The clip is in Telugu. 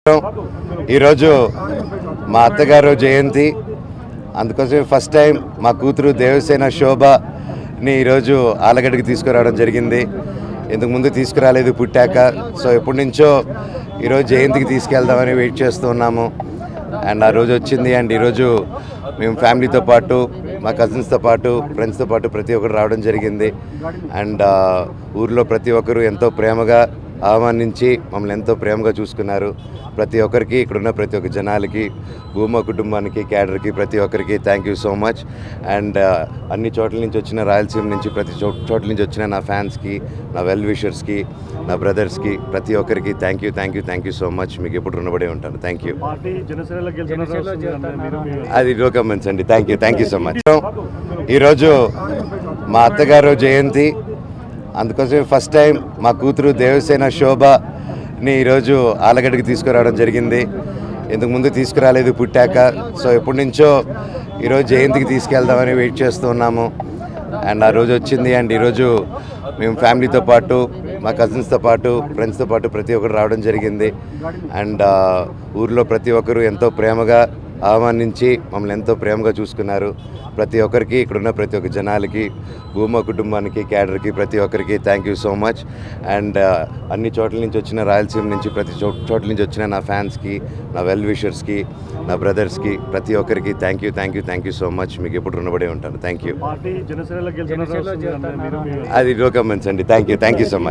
ఈరోజు మా అత్తగారు జయంతి, అందుకోసం ఫస్ట్ టైం మా కూతురు దేవసేన శోభని ఈరోజు ఆలగడ్డకి తీసుకురావడం జరిగింది. ఇంతకు ముందు తీసుకురాలేదు పుట్టాక. సో ఎప్పటి నుంచో ఈరోజు జయంతికి తీసుకెళ్దామని వెయిట్ చేస్తూ ఉన్నాము. అండ్ ఆ రోజు వచ్చింది. అండ్ ఈరోజు మేము ఫ్యామిలీతో పాటు, మా కజిన్స్తో పాటు, ఫ్రెండ్స్తో పాటు ప్రతి ఒక్కరు రావడం జరిగింది. అండ్ ఊర్లో ప్రతి ఒక్కరు ఎంతో ప్రేమగా ఆహ్వానించి మమ్మల్ని ఎంతో ప్రేమగా చూసుకున్నారు. ప్రతి ఒక్కరికి, ఇక్కడున్న ప్రతి ఒక్క జనాలకి, భూమా కుటుంబానికి, క్యాడర్కి, ప్రతి ఒక్కరికి thank you so much. And అన్ని చోట్ల నుంచి వచ్చిన, రాయలసీమ నుంచి ప్రతి చోట్ల నుంచి వచ్చిన నా ఫ్యాన్స్కి, నా వెల్ విషర్స్కి, నా బ్రదర్స్కి, ప్రతి ఒక్కరికి థ్యాంక్ యూ సో మచ్. మీకు ఎప్పుడు రుణపడే ఉంటాను. Thank you. అది నో కమెంట్స్ అండి. Thank you so much. ఈరోజు మా అత్తగారు జయంతి, అందుకోసం ఫస్ట్ టైం మా కూతురు దేవసేన శోభని ఈరోజు ఆలగడ్డకి తీసుకురావడం జరిగింది. ఇంతకు ముందు తీసుకురాలేదు పుట్టాక. సో ఎప్పటి నుంచో ఈరోజు జయంతికి తీసుకెళ్దామని వెయిట్ చేస్తూ ఉన్నాము. అండ్ ఆ రోజు వచ్చింది. అండ్ ఈరోజు మేము ఫ్యామిలీతో పాటు, మా కజిన్స్తో పాటు, ఫ్రెండ్స్తో పాటు ప్రతి ఒక్కరు రావడం జరిగింది. అండ్ ఊర్లో ప్రతి ఒక్కరు ఎంతో ప్రేమగా ఆహ్వానించి మమ్మల్ని ఎంతో ప్రేమగా చూసుకున్నారు. ప్రతి ఒక్కరికి, ఇక్కడున్న ప్రతి ఒక్క జనాలకి, భూమా కుటుంబానికి, క్యాడర్కి, ప్రతి ఒక్కరికి thank you so much. And అన్ని చోట్ల నుంచి వచ్చిన, రాయలసీమ నుంచి ప్రతి చోట్ల నుంచి వచ్చిన నా ఫ్యాన్స్కి, నా వెల్ విషర్స్కి, నా బ్రదర్స్కి, ప్రతి ఒక్కరికి థ్యాంక్ యూ సో మచ్. మీకు ఎప్పుడు రుణపడే ఉంటాను. Thank you. అది నో కమెంట్స్ అండి. Thank you so much.